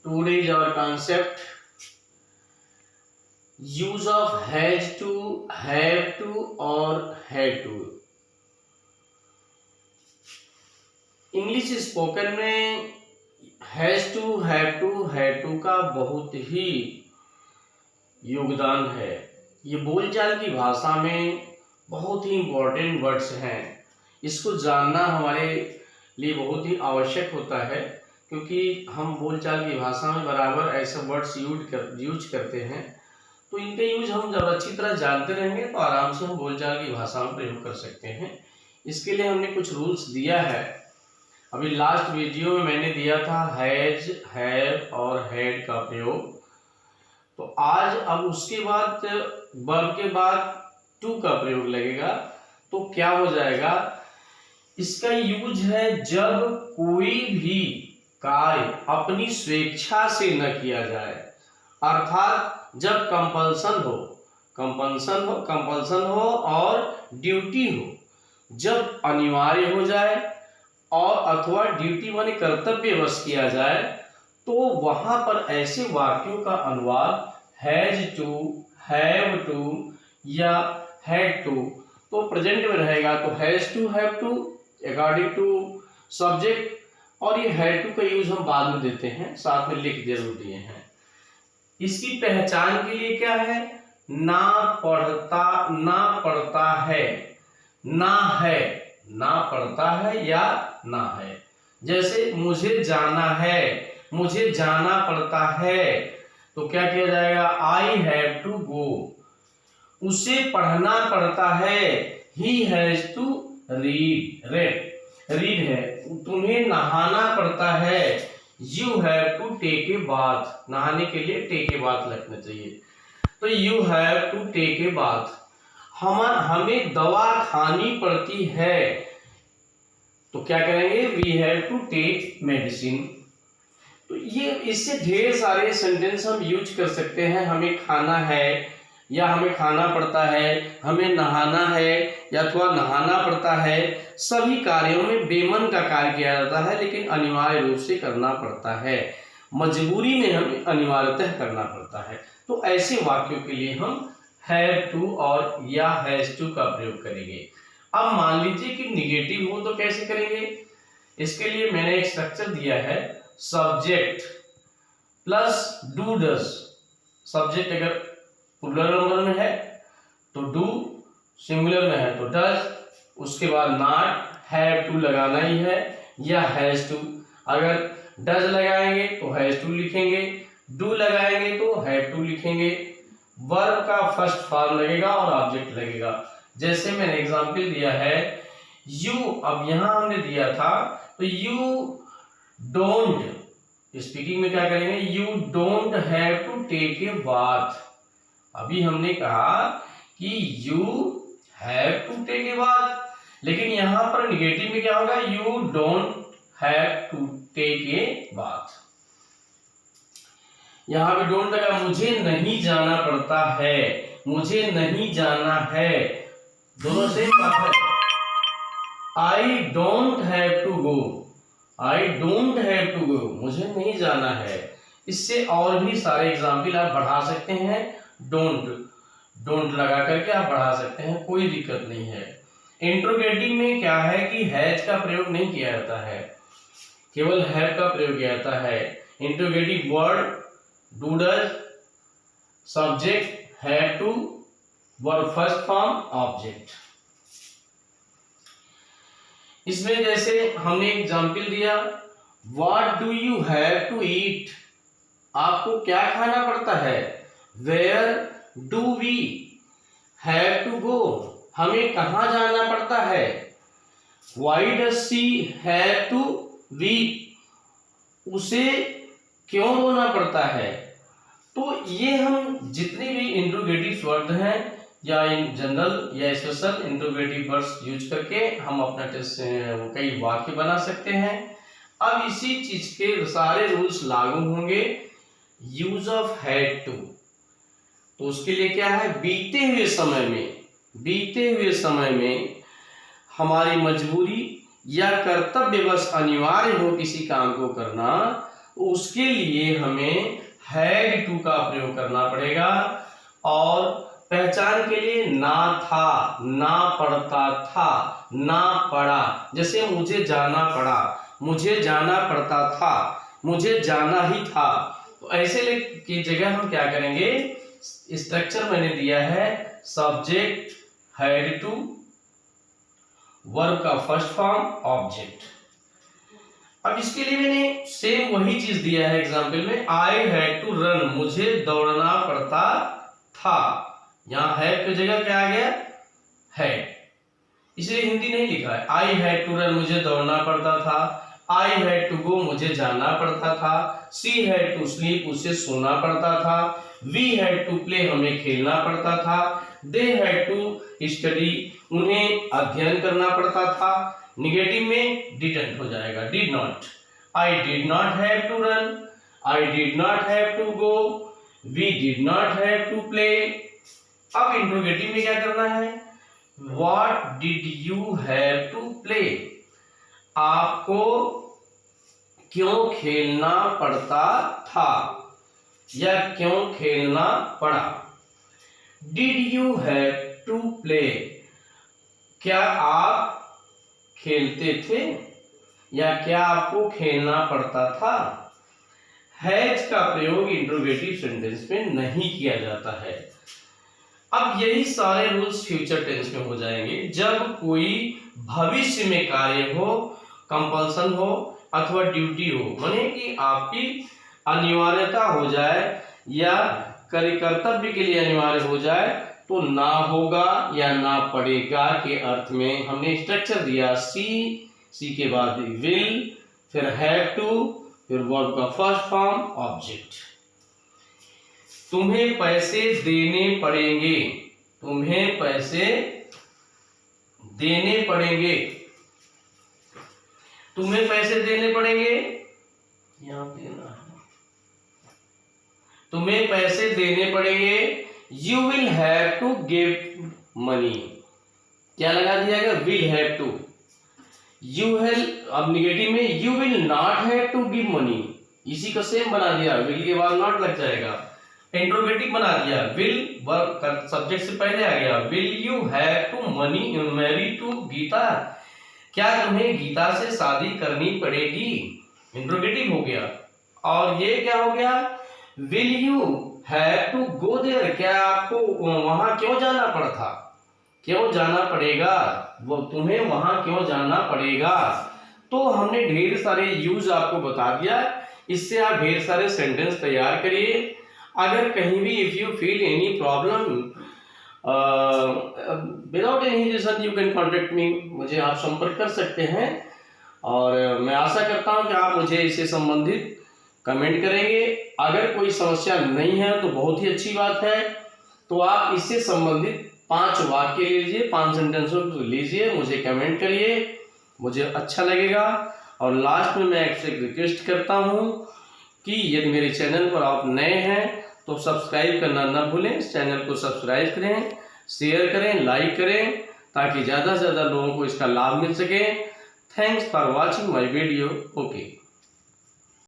Today is our concept use of has to, have to or had to। English spoken में has to, have to, had to का बहुत ही योगदान है। ये बोलचाल की भाषा में बहुत ही इम्पोर्टेंट वर्ड्स हैं। इसको जानना हमारे लिए बहुत ही आवश्यक होता है, क्योंकि हम बोलचाल की भाषा में बराबर ऐसे वर्ड्स यूज करते हैं। तो इनका यूज हम जब अच्छी तरह जानते रहेंगे तो आराम से हम बोलचाल की भाषा में प्रयोग कर सकते हैं। इसके लिए हमने कुछ रूल्स दिया है। अभी लास्ट वीडियो में मैंने दिया था हैज, हैव और हैड का प्रयोग। तो आज अब उसके बाद वर्ब के बाद टू का प्रयोग लगेगा। तो क्या हो जाएगा, इसका यूज है जब कोई भी कार्य अपनी स्वेच्छा से न किया जाए, अर्थात जब कंपल्सन हो और ड्यूटी हो, जब अनिवार्य हो जाए और अथवा ड्यूटी माने कर्तव्य वश किया जाए, तो वहां पर ऐसे वाक्यों का अनुवाद हैज टू, हैव टू या हैड टू तो प्रेजेंट में रहेगा। तो has to, have to according to subject, और ये हैड टू का यूज हम बाद में देते हैं, साथ में लिख जरूर दिए हैं। इसकी पहचान के लिए क्या है, ना पढ़ता है, ना है, ना पढ़ता है या ना है। जैसे मुझे जाना है, मुझे जाना पड़ता है, तो क्या किया जाएगा, आई हैव टू गो। उसे पढ़ना पड़ता है, ही हैज टू रीड है। तुम्हें नहाना पड़ता है, you have to take a bath. नहाने के लिए टेक ए बाथ लिखना चाहिए, तो you have to take a bath. हमें दवा खानी पड़ती है, तो क्या करेंगे, we have to take medicine. तो ये इससे ढेर सारे सेंटेंस हम यूज कर सकते हैं। हमें खाना है या हमें खाना पड़ता है, हमें नहाना है या अथवा नहाना पड़ता है। सभी कार्यों में बेमन का कार्य किया जाता है, लेकिन अनिवार्य रूप से करना पड़ता है। मजबूरी में हमें अनिवार्यतः करना पड़ता है। तो ऐसे वाक्यों के लिए हम हैव टू और या हैज टू का प्रयोग करेंगे। अब मान लीजिए कि निगेटिव हो, तो कैसे करेंगे, इसके लिए मैंने एक स्ट्रक्चर दिया है, subject plus do does. Subject अगर प्लुरल नंबर में है तो डू, सिंगुलर में है तो डज, उसके बाद नॉट, हैव टू लगाना ही है या हैज टू। अगर डज लगाएंगे तो हैज टू लिखेंगे, डू लगाएंगे तो हैव टू लिखेंगे। वर्ब का फर्स्ट फॉर्म लगेगा और ऑब्जेक्ट लगेगा। जैसे मैंने एग्जांपल दिया है यू, अब यहां हमने दिया था तो यू डोंट, स्पीकिंग में क्या करेंगे, you don't have to take a bath. अभी हमने कहा कि you have to take a bath, लेकिन यहां पर निगेटिव में क्या होगा, you don't have to take a bath. यहां पे डोंट लगा, मुझे नहीं जाना पड़ता है, मुझे नहीं जाना है, दोनों सेम बात है। I don't have to go, I don't have to go, मुझे नहीं जाना है। इससे और भी सारे एग्जाम्पल आप बढ़ा सकते हैं। डोंट लगा करके आप बढ़ा सकते हैं, कोई दिक्कत नहीं है। इंट्रोगेटिव में क्या है कि हैज का प्रयोग नहीं किया जाता है, केवल हैव का प्रयोग किया जाता है। Interrogative word do does, subject have to, verb first form, object. इसमें जैसे हमने एग्जाम्पल दिया, what do you have to eat, आपको क्या खाना पड़ता है। Where do we have to go, हमें कहाँ जाना पड़ता है। Why does she have to weep, उसे क्यों रोना पड़ता है। तो ये हम जितने भी इंट्रोगेटिव वर्ड हैं या इन जनरल या स्पेशल इंट्रोगेटिव वर्ड्स यूज करके हम अपना कई वाक्य बना सकते हैं। अब इसी चीज के सारे रूल्स लागू होंगे यूज ऑफ हैड टू। तो उसके लिए क्या है, बीते हुए समय में हमारी मजबूरी या कर्तव्यवश अनिवार्य हो किसी काम को करना, उसके लिए हमें हैड टू का प्रयोग करना पड़ेगा। और पहचान के लिए ना था, ना पड़ता था, ना पड़ा। जैसे मुझे जाना पड़ा, मुझे जाना पड़ता था, मुझे जाना ही था। तो ऐसे की जगह हम क्या करेंगे, स्ट्रक्चर मैंने दिया है सब्जेक्ट हैड टू, वर्ब का फर्स्ट फॉर्म ऑब्जेक्ट। अब इसके लिए मैंने सेम वही चीज दिया है एग्जाम्पल में, आई हैड टू रन, मुझे दौड़ना पड़ता था। यहां हैड की जगह क्या आ गया, हैड, इसलिए हिंदी नहीं लिखा है। आई हैड टू रन, मुझे दौड़ना पड़ता था। आई हैड टू गो, मुझे जाना पड़ता था। सी हैड टू स्लीप, उसे सोना पड़ता था। वी हैड टू प्ले, हमें खेलना पड़ता था। दे हैड टू स्टडी, उन्हें अध्ययन करना पड़ता था। निगेटिव में डिडंट हो जाएगा, did not. I did not have to run, I did not have to go, we did not have to play. अब इंट्रोगेटिव में क्या करना है, what did you have to play, आपको क्यों खेलना पड़ता था या क्यों खेलना पड़ा। Did you have to play, क्या आप खेलते थे या क्या आपको खेलना पड़ता था। हैज का प्रयोग इंट्रोगेटिव सेंटेंस में नहीं किया जाता है। अब यही सारे रूल्स फ्यूचर टेंस में हो जाएंगे जब कोई भविष्य में कार्य हो, कंपल्सन हो अथवा ड्यूटी हो, माने कि आपकी अनिवार्यता हो जाए या कर्तव्य के लिए अनिवार्य हो जाए, तो ना होगा या ना पड़ेगा के अर्थ में हमने स्ट्रक्चर दिया सी के बाद विल, फिर हैव टू, फिर वर्ब का फर्स्ट फॉर्म ऑब्जेक्ट। तुम्हें पैसे देने पड़ेंगे, तुम्हें पैसे देने पड़ेंगे, तुम्हें पैसे देने पड़ेंगे, यहां देना है, तुम्हें पैसे देने पड़ेंगे। You will have to give money, क्या लगा दिया गया, will have to. You have, अब निगेटिव में you will not have to give money, इसी का सेम बना दिया, विल के बाद नॉट लग जाएगा। इंट्रोगेटिव बना दिया, विल वर्ब का सब्जेक्ट से पहले आ गया। Will you have to money marry to Geeta, क्या तुम्हें गीता से शादी करनी पड़ेगी, इंट्रोगेटिव हो गया। और ये क्या हो गया, will you have to go there, क्या आपको वहां क्यों जाना पड़ा था, क्यों जाना पड़ेगा, वो तुम्हें वहां क्यों जाना पड़ेगा। तो हमने ढेर सारे यूज आपको बता दिया, इससे आप ढेर सारे सेंटेंस तैयार करिए। अगर कहीं भी if you feel any problem without any reason you can contact me, मुझे आप संपर्क कर सकते हैं। और मैं आशा करता हूं कि आप मुझे इससे संबंधित कमेंट करेंगे। अगर कोई समस्या नहीं है तो बहुत ही अच्छी बात है, तो आप इससे संबंधित 5 वाक्य लीजिए, 5 सेंटेंसों को लीजिए, मुझे कमेंट करिए, मुझे अच्छा लगेगा। और लास्ट में मैं आपसे रिक्वेस्ट करता हूं कि यदि मेरे चैनल पर आप नए हैं तो सब्सक्राइब करना न भूलें, इस चैनल को सब्सक्राइब करें, शेयर करें, लाइक करें, ताकि ज़्यादा से ज़्यादा लोगों को इसका लाभ मिल सके। Thanks for watching my video. Okay.